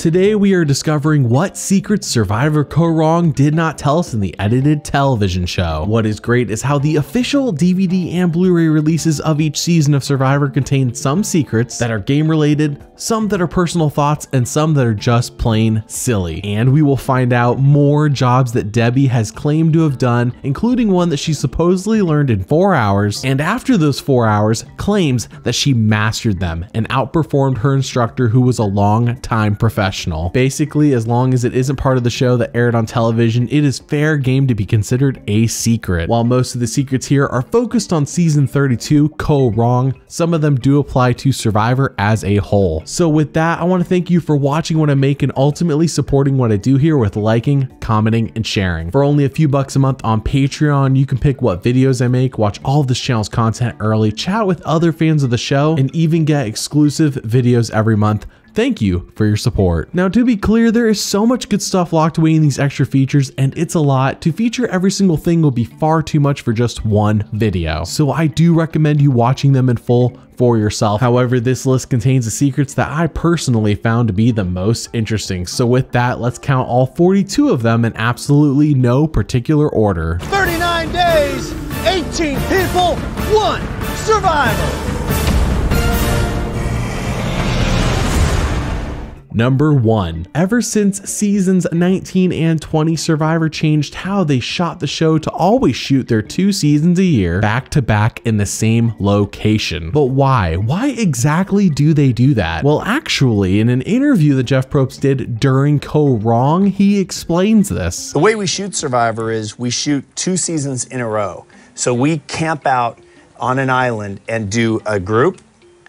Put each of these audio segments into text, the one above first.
Today we are discovering what secrets Survivor Kaoh Rong did not tell us in the edited television show. What is great is how the official DVD and Blu-ray releases of each season of Survivor contain some secrets that are game related, some that are personal thoughts, and some that are just plain silly. And we will find out more jobs that Debbie has claimed to have done, including one that she supposedly learned in 4 hours, and after those 4 hours claims that she mastered them and outperformed her instructor, who was a long-time professional. Basically, as long as it isn't part of the show that aired on television, it is fair game to be considered a secret. While most of the secrets here are focused on season 32, Kaoh Rong, some of them do apply to Survivor as a whole. So with that, I want to thank you for watching what I make and ultimately supporting what I do here with liking, commenting, and sharing. For only a few bucks a month on Patreon, you can pick what videos I make, watch all of this channel's content early, chat with other fans of the show, and even get exclusive videos every month. Thank you for your support. Now, to be clear, there is so much good stuff locked away in these extra features, and it's a lot. To feature every single thing will be far too much for just one video. So I do recommend you watching them in full for yourself. However, this list contains the secrets that I personally found to be the most interesting. So with that, let's count all 42 of them in absolutely no particular order. 39 days, 18 people, 1 survivor. Number 1. Ever since seasons 19 and 20, Survivor changed how they shot the show to always shoot their 2 seasons a year back to back in the same location. But why? Why exactly do they do that? Well, actually, in an interview that Jeff Probst did during Kaoh Rong, he explains this. The way we shoot Survivor is we shoot 2 seasons in a row. So we camp out on an island and do a group,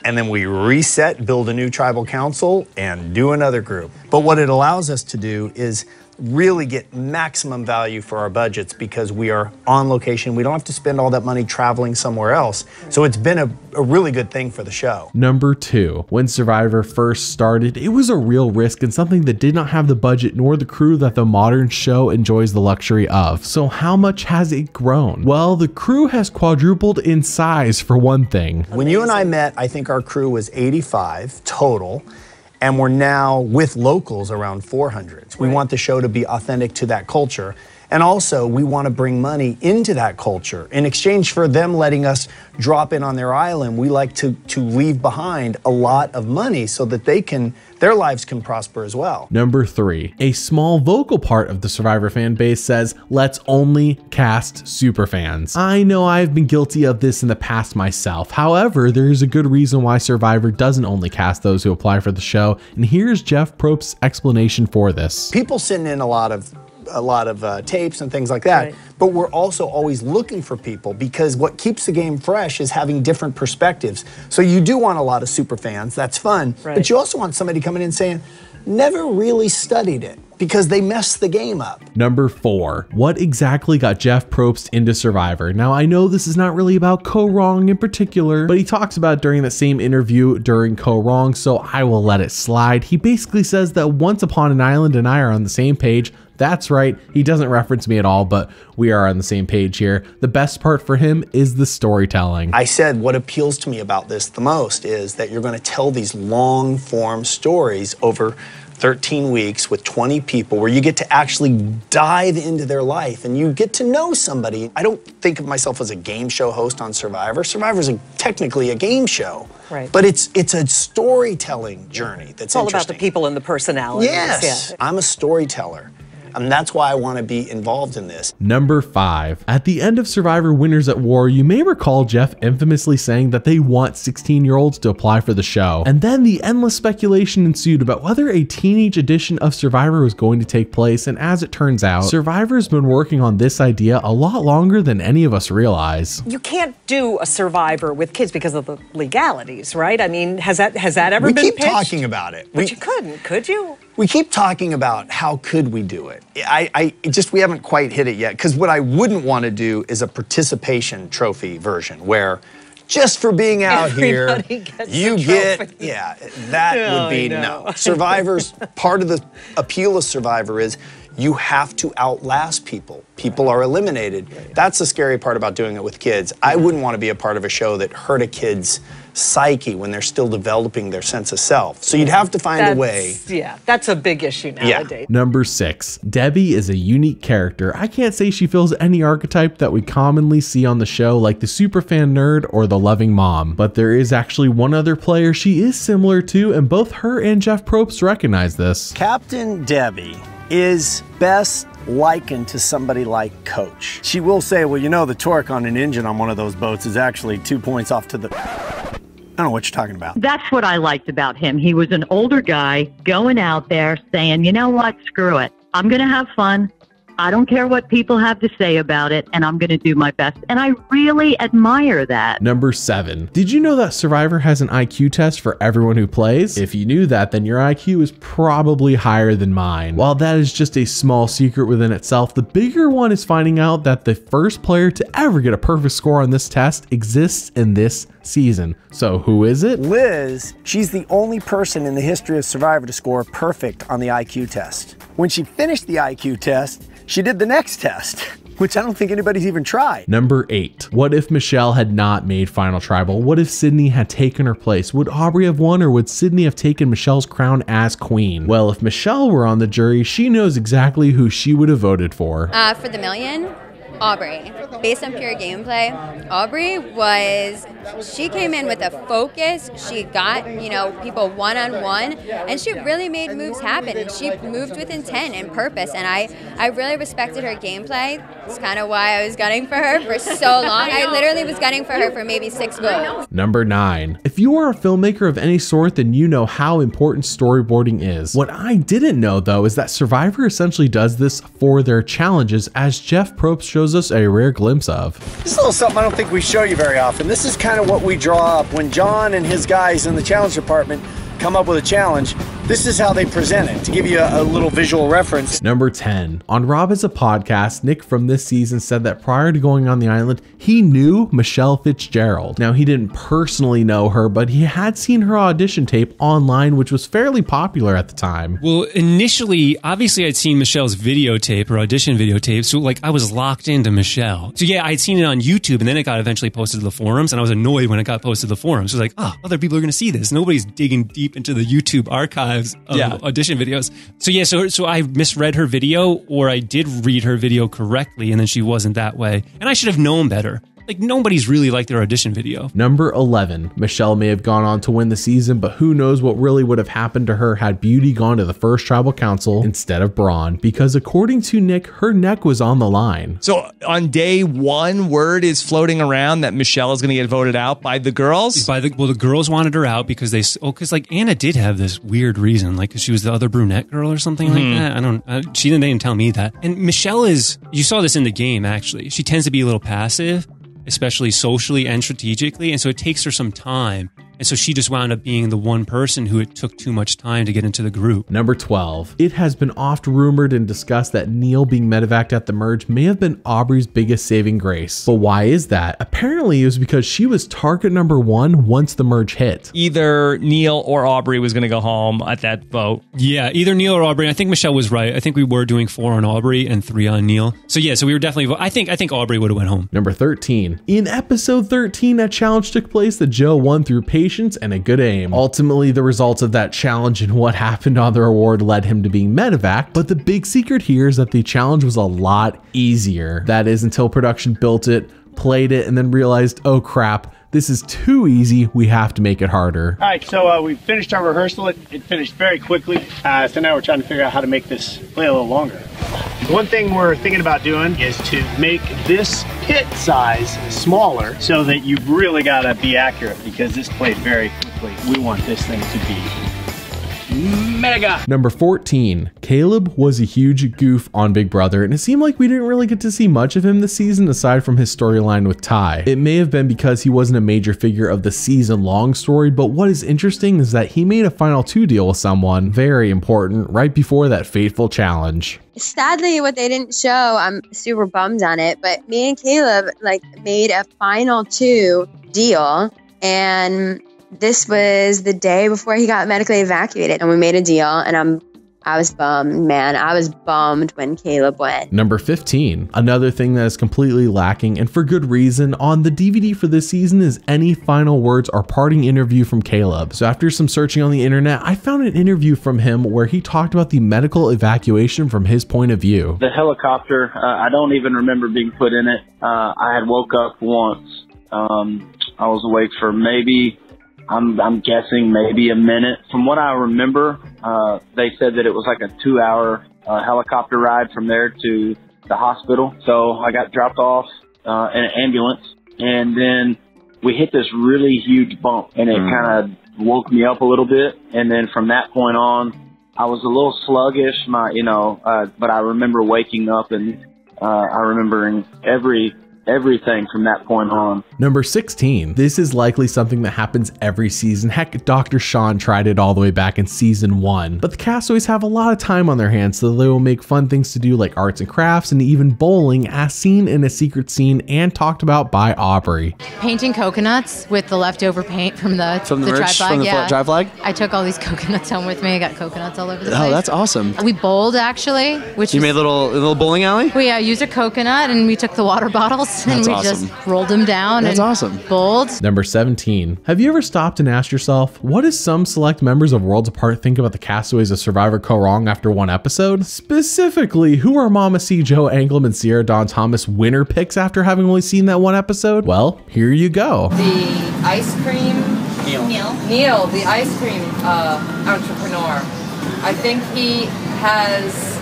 and then we reset, build a new tribal council, and do another group. But what it allows us to do is really get maximum value for our budgets because we are on location. We don't have to spend all that money traveling somewhere else. So it's been a really good thing for the show. Number 2. When Survivor first started, it was a real risk and something that did not have the budget nor the crew that the modern show enjoys the luxury of. So how much has it grown? Well, the crew has quadrupled in size for one thing. When you and I met, I think our crew was 85 total. And we're now with locals around 400. We want the show to be authentic to that culture. And also, we want to bring money into that culture. In exchange for them letting us drop in on their island, we like to leave behind a lot of money so that their lives can prosper as well. Number 3. A small vocal part of the Survivor fan base says, let's only cast superfans. I know I've been guilty of this in the past myself. However, there's a good reason why Survivor doesn't only cast those who apply for the show, and here's Jeff Probst's explanation for this. People send in a lot of tapes and things like that, right. But we're also always looking for people because what keeps the game fresh is having different perspectives. So you do want a lot of super fans, that's fun, right. But you also want somebody coming in saying, never really studied it, because they messed the game up. Number 4. What exactly got Jeff Probst into Survivor? Now, I know this is not really about Kaoh Rong in particular, but he talks about it during that same interview during Kaoh Rong, so I will let it slide. He basically says that once upon an island and I are on the same page. That's right, he doesn't reference me at all, but we are on the same page here. The best part for him is the storytelling. I said what appeals to me about this the most is that you're going to tell these long form stories over 13 weeks with 20 people where you get to actually dive into their life and you get to know somebody. I don't think of myself as a game show host on Survivor. Survivor's technically a game show. Right. But it's a storytelling journey that's all about the people and the personalities. Yes, yeah. I'm a storyteller. And that's why I want to be involved in this. Number 5. At the end of Survivor Winners at War, you may recall Jeff infamously saying that they want 16-year-olds to apply for the show. And then the endless speculation ensued about whether a teenage edition of Survivor was going to take place. And as it turns out, Survivor's been working on this idea a lot longer than any of us realize. You can't do a Survivor with kids because of the legalities, right? I mean, has that ever been pitched? We keep talking about it. But you couldn't, could you? We keep talking about how could we do it. We haven't quite hit it yet, because what I wouldn't want to do is a participation trophy version where just for being out here, you get, that would be no. Survivor's, part of the appeal of Survivor is you have to outlast people. People are eliminated. That's the scary part about doing it with kids. I wouldn't want to be a part of a show that hurt a kid's psyche when they're still developing their sense of self. So you'd have to find a way. Yeah, that's a big issue nowadays. Number 6. Debbie is a unique character. I can't say she fills any archetype that we commonly see on the show, like the superfan nerd or the loving mom. But there is actually one other player she is similar to, and both her and Jeff Probst recognize this. Captain Debbie is best likened to somebody like Coach. She will say, well, you know, the torque on an engine on one of those boats is actually 2 points off to the... I don't know what you're talking about. That's what I liked about him. He was an older guy going out there saying, you know what, screw it. I'm going to have fun. I don't care what people have to say about it, and I'm going to do my best. And I really admire that. Number 7. Did you know that Survivor has an IQ test for everyone who plays? If you knew that, then your IQ is probably higher than mine. While that is just a small secret within itself, the bigger one is finding out that the first player to ever get a perfect score on this test exists in this season. So who is it? Liz. She's the only person in the history of Survivor to score perfect on the IQ test. When she finished the IQ test, she did the next test, which I don't think anybody's even tried. Number 8. What if Michelle had not made Final Tribal? What if Sydney had taken her place? Would Aubrey have won, or would Sydney have taken Michelle's crown as queen? Well, if Michelle were on the jury, she knows exactly who she would have voted for. For the million, Aubrey. Based on pure gameplay, Aubrey she came in with a focus. She got, people one-on-one, and she really made moves happen, and she moved with intent and purpose, and I really respected her gameplay. It's kind of why I was gunning for her for so long. I literally was gunning for her for maybe 6 votes. Number 9. If you are a filmmaker of any sort, then you know how important storyboarding is. What I didn't know, though, is that Survivor essentially does this for their challenges, as Jeff Probst shows us a rare glimpse of. This is a little something I don't think we show you very often. This is kind of what we draw up when John and his guys in the challenge department come up with a challenge. This is how they present it, to give you a little visual reference. Number 10. On Rob Has a Podcast, Nick from this season said that prior to going on the island, he knew Michelle Fitzgerald. Now, he didn't personally know her, but he had seen her audition tape online, which was fairly popular at the time. Well, initially, obviously, I'd seen Michelle's videotape or audition videotape, so I was locked into Michelle. So yeah, I'd seen it on YouTube, and then it got eventually posted to the forums, and I was annoyed when it got posted to the forums. So other people are going to see this. Nobody's digging deep into the YouTube archives of audition videos. So I misread her video, or I did read her video correctly, and then she wasn't that way. And I should have known better. Nobody's really liked their audition video. Number 11. Michelle may have gone on to win the season, but who knows what really would have happened to her had Beauty gone to the first tribal council instead of Braun, because according to Nick, her neck was on the line. So on day 1, word is floating around that Michelle is going to get voted out by the girls? The girls wanted her out because Anna did have this weird reason, because she was the other brunette girl or something like that. She didn't tell me that. And Michelle you saw this in the game, actually. She tends to be a little passive, especially socially and strategically, and so it takes her some time. And so she just wound up being the one person who it took too much time to get into the group. Number 12. It has been oft rumored and discussed that Neil being medevaced at the merge may have been Aubrey's biggest saving grace. But why is that? Apparently it was because she was target number 1 once the merge hit. Either Neil or Aubrey was going to go home at that vote. Yeah, either Neil or Aubrey. I think Michelle was right. I think we were doing 4 on Aubrey and 3 on Neil. So yeah, so we were definitely, I think Aubrey would have went home. Number 13. In episode 13, a challenge took place that Joe won through patience and a good aim. Ultimately, the results of that challenge and what happened on the reward led him to being medevaced, but the big secret here is that the challenge was a lot easier. That is, until production built it, played it, and then realized, oh crap, this is too easy, we have to make it harder. All right, so we finished our rehearsal. It finished very quickly. So now we're trying to figure out how to make this play a little longer. One thing we're thinking about doing is to make this pit size smaller so that you've really got to be accurate, because this played very quickly. We want this thing to be mega. Number 14. Caleb was a huge goof on Big Brother, and it seemed like we didn't really get to see much of him this season aside from his storyline with Ty. It may have been because he wasn't a major figure of the season-long story, but what is interesting is that he made a Final 2 deal with someone very important right before that fateful challenge. Sadly, what they didn't show, I'm super bummed on it, but me and Caleb made a Final 2 deal, and this was the day before he got medically evacuated, and we made a deal, and I was bummed, man. I was bummed when Caleb went. Number 15. Another thing that is completely lacking, and for good reason, on the DVD for this season is any final words or parting interview from Caleb. So after some searching on the internet, I found an interview from him where he talked about the medical evacuation from his point of view. The helicopter, I don't even remember being put in it. I had woke up once. I was awake for maybe, I'm guessing maybe a minute. From what I remember, they said that it was like a 2-hour helicopter ride from there to the hospital. So I got dropped off in an ambulance, and then we hit this really huge bump, and it kind of woke me up a little bit. And then from that point on, I was a little sluggish, but I remember waking up, and I remembering everything from that point on. Number 16. This is likely something that happens every season. Heck, Dr. Sean tried it all the way back in season 1. But the castaways have a lot of time on their hands, so they will make fun things to do like arts and crafts and even bowling, as seen in a secret scene and talked about by Aubrey. Painting coconuts with the leftover paint from the merch, from the dry flag? I took all these coconuts home with me. I got coconuts all over the place. Oh, that's awesome. We bowled, actually. You made a little bowling alley? We used a coconut, and we took the water bottles and we just rolled them down. That's awesome. Bowled. Number 17. Have you ever stopped and asked yourself, what does some select members of Worlds Apart think about the castaways of Survivor Kaoh Rong after one episode? Specifically, who are Mama C, Joe Anglim, and Sierra Dawn Thomas winner picks after having only seen that one episode? Well, here you go. The ice cream... Neil, the ice cream entrepreneur. I think he has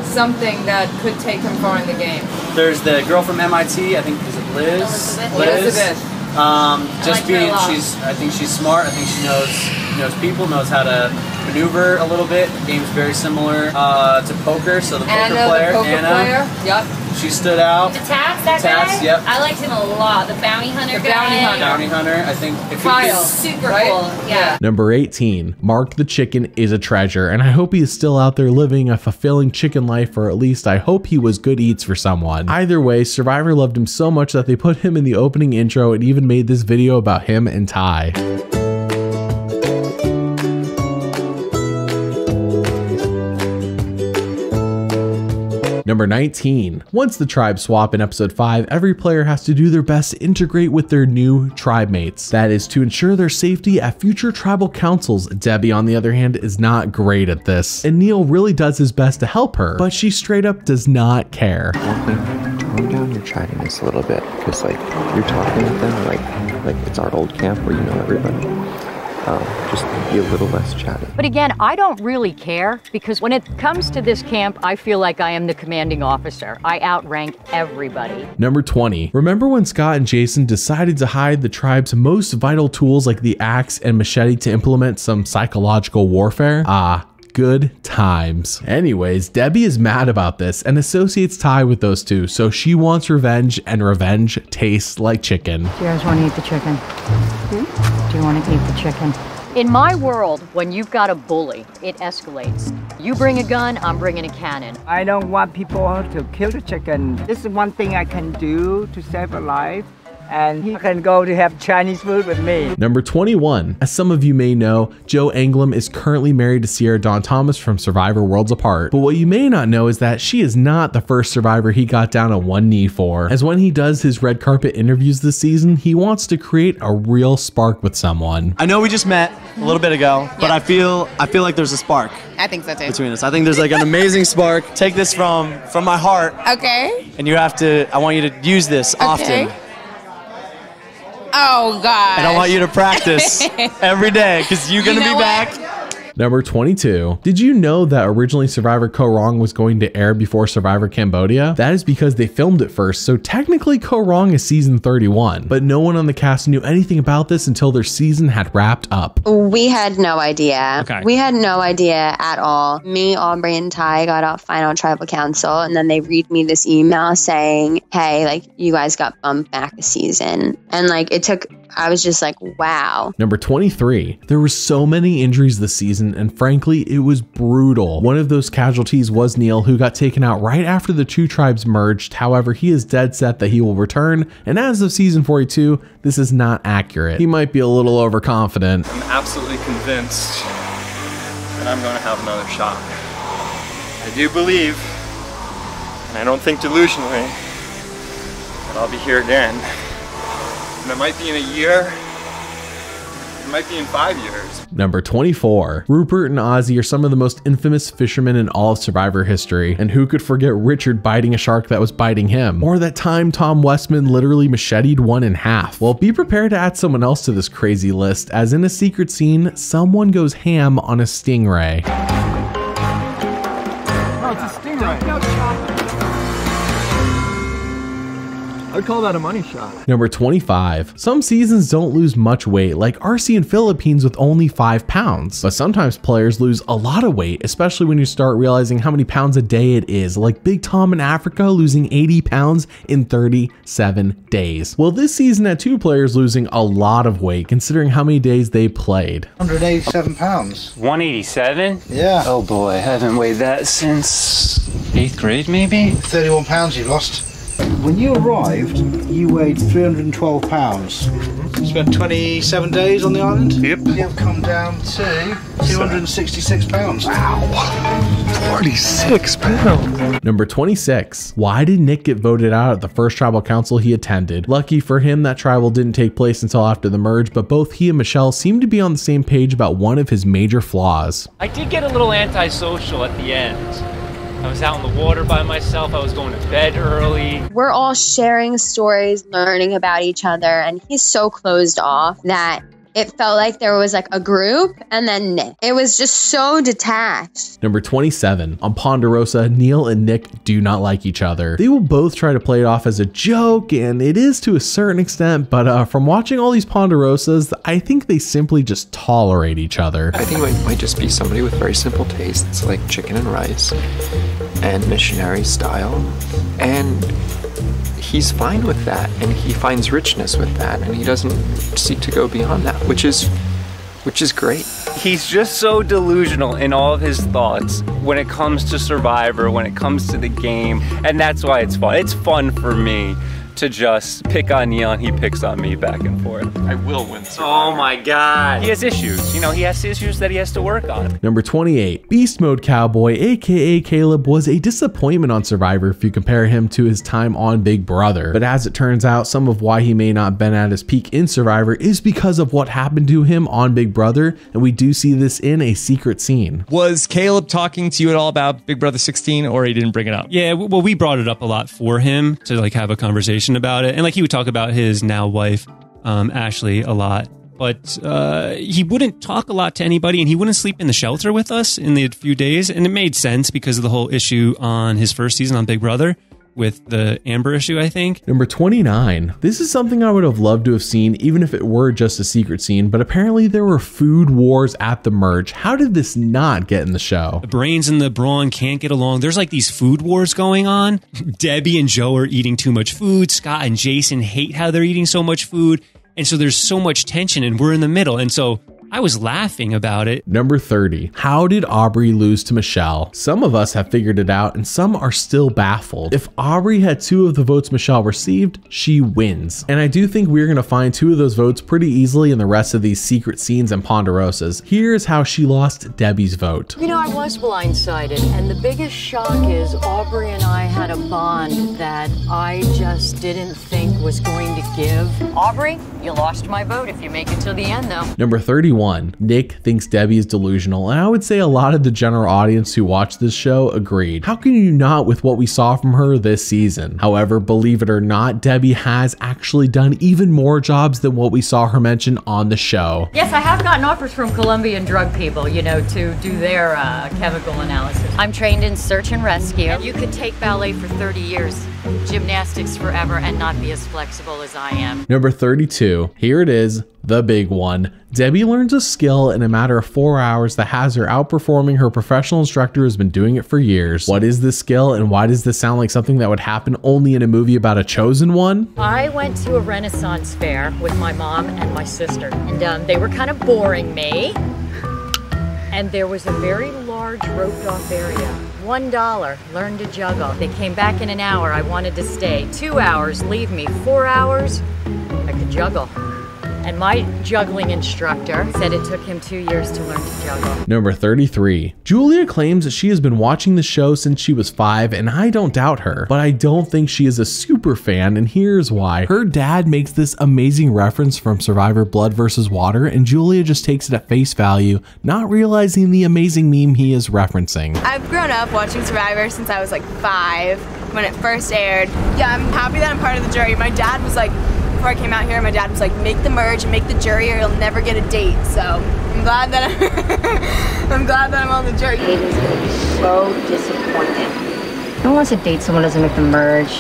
something that could take him far in the game. There's the girl from MIT, I think, is it Liz? Elizabeth. I think she's smart. I think she knows people, knows how to maneuver a little bit. The game's very similar to poker, so the poker player. Yep. She stood out. The Tats, guy? Yep. I liked him a lot. The bounty hunter guy. Bounty hunter. I think if Kyle. Super cool. Yeah. Number 18. Mark the Chicken is a treasure, and I hope he is still out there living a fulfilling chicken life, or at least I hope he was good eats for someone. Either way, Survivor loved him so much that they put him in the opening intro and even made this video about him and Ty. Number 19. Once the tribes swap in episode 5, every player has to do their best to integrate with their new tribe mates. That is to ensure their safety at future tribal councils. Debbie, on the other hand, is not great at this, and Neil really does his best to help her, but she straight up does not care. Tone down your chattiness a little bit, because like you're talking with them like it's our old camp where you know everybody. Just be a little less chatty. But again, I don't really care, because when it comes to this camp, I feel like I am the commanding officer. I outrank everybody. Number 20. Remember when Scott and Jason decided to hide the tribe's most vital tools like the axe and machete to implement some psychological warfare? Good times. Anyways, Debbie is mad about this and associates Ty with those two, so she wants revenge, and revenge tastes like chicken. Do you guys want to eat the chicken? Do you want to eat the chicken? In my world, when you've got a bully, it escalates. You bring a gun, I'm bringing a cannon. I don't want people to kill the chicken. This is one thing I can do to save a life. And he can go to have Chinese food with me. Number 21. As some of you may know, Joe Anglim is currently married to Sierra Dawn Thomas from Survivor Worlds Apart. But what you may not know is that she is not the first Survivor he got down on one knee for, as when he does his red carpet interviews this season, he wants to create a real spark with someone. I know we just met a little bit ago, but I feel like there's a spark. I think so too. Between us. I think there's like an amazing spark. Take this from my heart. Okay. And I want you to use this often. Oh, God. And I want you to practice every day, because you're going to be back. Number 22. Did you know that originally Survivor Kaoh Rong was going to air before Survivor Cambodia? That is because they filmed it first, so technically Kaoh Rong is season 31, but no one on the cast knew anything about this until their season had wrapped up. We had no idea. Okay. We had no idea at all. Me, Aubrey, and Ty got off final tribal council, and then they read me this email saying, hey, like, you guys got bumped back a season. And like, I was just like, wow. Number 23. There were so many injuries this season, and frankly, it was brutal. One of those casualties was Neil, who got taken out right after the two tribes merged. However, he is dead set that he will return, and as of season 42, this is not accurate. He might be a little overconfident. I'm absolutely convinced and I'm going to have another shot. I do believe, and I don't think delusionally, that I'll be here again. And it might be in a year, it might be in 5 years. Number 24. Rupert and Ozzy are some of the most infamous fishermen in all of Survivor history, and who could forget Richard biting a shark that was biting him? Or that time Tom Westman literally macheted one in half? Well, be prepared to add someone else to this crazy list, as in a secret scene, someone goes ham on a stingray. Oh, it's a stingray. I'd call that a money shot. Number 25. Some seasons don't lose much weight, like RC in Philippines with only 5 pounds. But sometimes players lose a lot of weight, especially when you start realizing how many pounds a day it is, like Big Tom in Africa losing 80 pounds in 37 days. Well, this season had 2 players losing a lot of weight, considering how many days they played. 187 pounds. 187? Yeah. Oh boy, I haven't weighed that since 8th grade maybe? 31 pounds you've lost. When you arrived, you weighed 312 pounds. Spent 27 days on the island? Yep. You've come down to 266 pounds. Wow. 46 pounds. Number 26. Why did Nick get voted out at the first tribal council he attended? Lucky for him, that tribal didn't take place until after the merge, but both he and Michelle seem to be on the same page about one of his major flaws. I did get a little antisocial at the end. I was out in the water by myself. I was going to bed early. We're all sharing stories, learning about each other, and he's so closed off that it felt like there was like a group and then Nick. It was just so detached. Number 27. On Ponderosa, Neil and Nick do not like each other. They will both try to play it off as a joke, and it is to a certain extent, but from watching all these Ponderosas, I think they simply just tolerate each other. I think it might just be somebody with very simple tastes, like chicken and rice and missionary style, and he's fine with that, and he finds richness with that, and he doesn't seek to go beyond that, which is great. He's just so delusional in all of his thoughts when it comes to Survivor, when it comes to the game, and that's why it's fun. It's fun for me to just pick on Neil and he picks on me back and forth. I will win Survivor. Oh my God. He has issues. You know, he has issues that he has to work on. Number 28. Beast Mode Cowboy, aka Caleb, was a disappointment on Survivor if you compare him to his time on Big Brother. But as it turns out, some of why he may not have been at his peak in Survivor is because of what happened to him on Big Brother, and we do see this in a secret scene. Was Caleb talking to you at all about Big Brother 16, or he didn't bring it up? Yeah, well, we brought it up a lot for him to like have a conversation about it, and like he would talk about his now wife Ashley a lot, but he wouldn't talk a lot to anybody, and he wouldn't sleep in the shelter with us in the few days, and it made sense because of the whole issue on his first season on Big Brother with the Amber issue, I think. Number 29. This is something I would have loved to have seen even if it were just a secret scene, but apparently there were food wars at the merge. How did this not get in the show? The Brains and the Brawn can't get along. There's like these food wars going on. Debbie and Joe are eating too much food. Scott and Jason hate how they're eating so much food. And so there's so much tension and we're in the middle. And so I was laughing about it. Number 30. How did Aubrey lose to Michelle? Some of us have figured it out and some are still baffled. If Aubrey had 2 of the votes Michelle received, she wins. And I do think we're going to find 2 of those votes pretty easily in the rest of these secret scenes and Ponderosas. Here's how she lost Debbie's vote. You know, I was blindsided, and the biggest shock is Aubrey and I had a bond that I just didn't think was going to give. Aubrey, you lost my vote if you make it to the end, though. Number 31. Nick thinks Debbie is delusional, and I would say a lot of the general audience who watched this show agreed. How can you not with what we saw from her this season? However, believe it or not, Debbie has actually done even more jobs than what we saw her mention on the show. Yes, I have gotten offers from Colombian drug people, you know, to do their chemical analysis. I'm trained in search and rescue. And you could take ballet for 30 years, gymnastics forever, and not be as flexible as I am. Number 32. Here it is, the big one. Debbie learns a skill in a matter of 4 hours that has her outperforming her professional instructor who's been doing it for years. What is this skill, and why does this sound like something that would happen only in a movie about a chosen one? I went to a Renaissance fair with my mom and my sister, and they were kind of boring me. And there was a very large roped off area. $1, learn to juggle. They came back in an hour, I wanted to stay. 2 hours, leave me. 4 hours, I could juggle. And my juggling instructor said it took him 2 years to learn to juggle. Number 33. Julia claims that she has been watching the show since she was 5, and I don't doubt her, but I don't think she is a super fan, and here's why. Her dad makes this amazing reference from Survivor Blood vs. Water, and Julia just takes it at face value, not realizing the amazing meme he is referencing. I've grown up watching Survivor since I was like 5 when it first aired. Yeah, I'm happy that I'm part of the jury. My dad was like, before I came out here, my dad was like, make the merge and make the jury or you'll never get a date. So I'm glad that I'm glad that I'm on the jury. Hayden's gonna be so disappointed. No one wants to date someone who doesn't make the merge.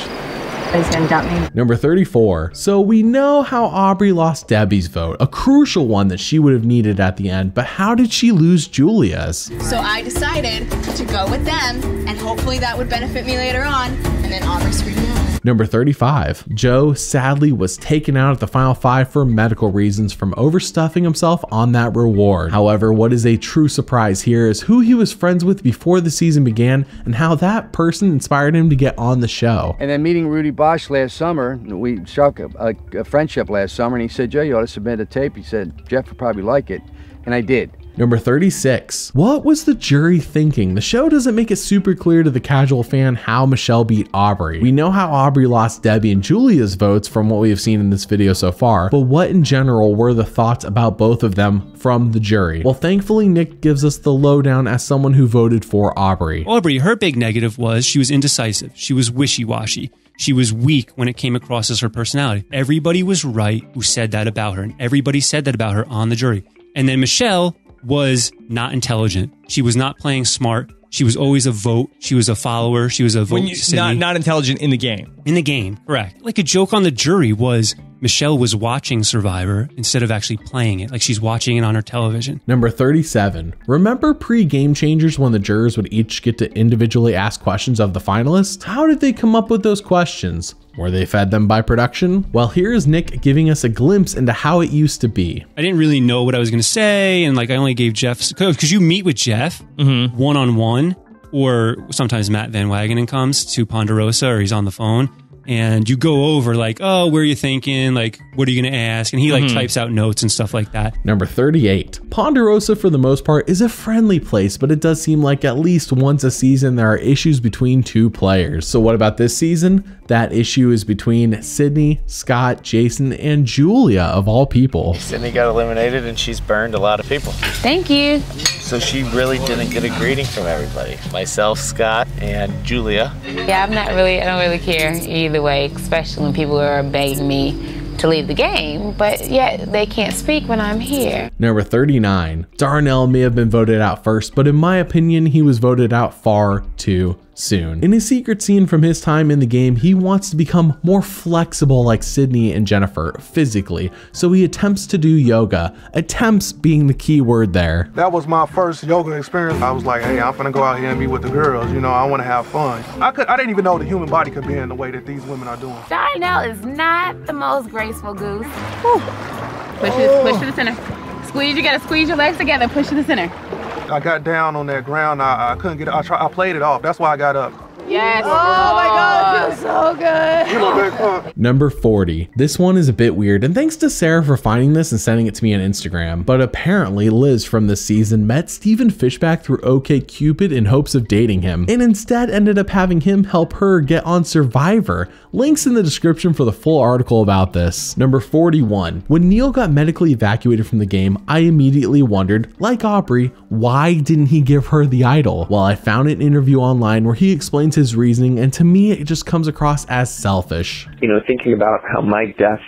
He's gonna dump me. Number 34. So we know how Aubrey lost Debbie's vote, a crucial one that she would have needed at the end, but how did she lose Julia's? So I decided to go with them and hopefully that would benefit me later on, and then Aubrey screwed me over. Number 35. Joe sadly was taken out at the final 5 for medical reasons from overstuffing himself on that reward. However, what is a true surprise here is who he was friends with before the season began and how that person inspired him to get on the show. And then meeting Rudy Bosch last summer, we struck a friendship last summer, and he said, Joe, you ought to submit a tape. He said, Jeff would probably like it, and I did. Number 36. What was the jury thinking? The show doesn't make it super clear to the casual fan how Michelle beat Aubrey. We know how Aubrey lost Debbie and Julia's votes from what we have seen in this video so far, but what in general were the thoughts about both of them from the jury? Well, thankfully, Nick gives us the lowdown as someone who voted for Aubrey. Aubrey, her big negative was she was indecisive. She was wishy-washy. She was weak when it came across as her personality. Everybody was right who said that about her, and everybody said that about her on the jury. And then Michelle was not intelligent. She was not playing smart. She was always a vote. She was a follower. She was a vote. Not intelligent in the game. In the game, correct. Like a joke on the jury was Michelle was watching Survivor instead of actually playing it. Like she's watching it on her television. Number 37. Remember pre-Game Changers when the jurors would each get to individually ask questions of the finalists? How did they come up with those questions? Were they fed them by production? Well, here's Nick giving us a glimpse into how it used to be. I didn't really know what I was going to say, and like I only gave Jeff, because you meet with Jeff one-on-one, or sometimes Matt Van Wagenen comes to Ponderosa, or he's on the phone, and you go over like, oh, where are you thinking? Like, what are you going to ask? And he like types out notes and stuff like that. Number 38. Ponderosa, for the most part, is a friendly place, but it does seem like at least once a season there are issues between two players. So what about this season? That issue is between Sydney, Scott, Jason, and Julia, of all people. Sydney got eliminated and she's burned a lot of people. Thank you. So she really didn't get a greeting from everybody. Myself, Scott, and Julia. Yeah, I don't really care either way, especially when people are begging me to leave the game, but yet they can't speak when I'm here. Number 39. Darnell may have been voted out first, but in my opinion, he was voted out far too soon. In a secret scene from his time in the game, he wants to become more flexible like Sydney and Jennifer physically, so he attempts to do yoga. Attempts being the key word there. That was my first yoga experience. I was like, hey, I'm gonna go out here and be with the girls, you know, I wanna have fun. I didn't even know the human body could be in the way that these women are doing. Darnell is not the most graceful goose. Whew. Push to the center. Squeeze, you gotta squeeze your legs together, push to the center. I got down on that ground. I couldn't get it. I played it off. That's why I got up. Yes. Oh my God, it feels so good. Number 40. This one is a bit weird, and thanks to Sarah for finding this and sending it to me on Instagram. But apparently Liz from this season met Stephen Fishback through OkCupid in hopes of dating him, and instead ended up having him help her get on Survivor. Links in the description for the full article about this. Number 41. When Neil got medically evacuated from the game, I immediately wondered, like Aubrey, why didn't he give her the idol? Well, I found an interview online where he explains his reasoning, and to me it just comes across as selfish. You know, thinking about how my death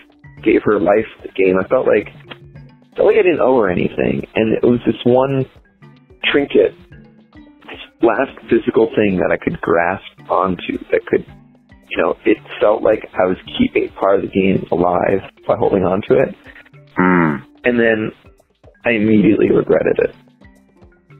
gave her life to the game, I felt like I didn't owe her anything, and it was this one trinket, this last physical thing that I could grasp onto that could, you know, it felt like I was keeping part of the game alive by holding on to it. And then I immediately regretted it.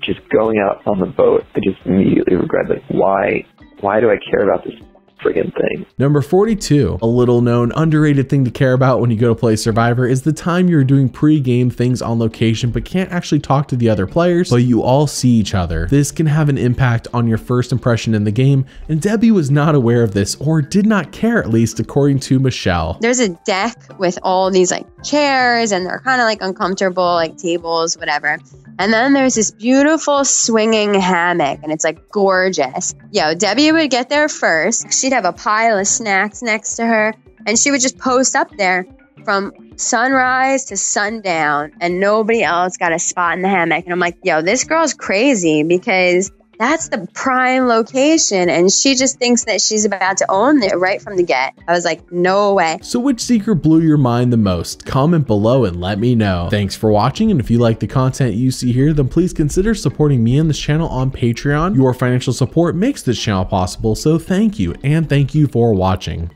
Just going out on the boat, I just immediately regretted, like, why do I care about this friggin' thing. Number 42, a little known underrated thing to care about when you go to play Survivor is the time you're doing pre-game things on location but can't actually talk to the other players, but you all see each other. This can have an impact on your first impression in the game, and Debbie was not aware of this, or did not care, at least according to Michelle. There's a deck with all these like chairs, and they're kind of like uncomfortable, like tables, whatever. And then there's this beautiful swinging hammock, and it's like gorgeous. Yo, Debbie would get there first. She'd have a pile of snacks next to her, and she would just post up there from sunrise to sundown, and nobody else got a spot in the hammock. And I'm like, yo, this girl's crazy, because that's the prime location, and she just thinks that she's about to own it right from the get. I was like, no way. So which secret blew your mind the most? Comment below and let me know. Thanks for watching, and if you like the content you see here, then please consider supporting me and this channel on Patreon. Your financial support makes this channel possible, so thank you, and thank you for watching.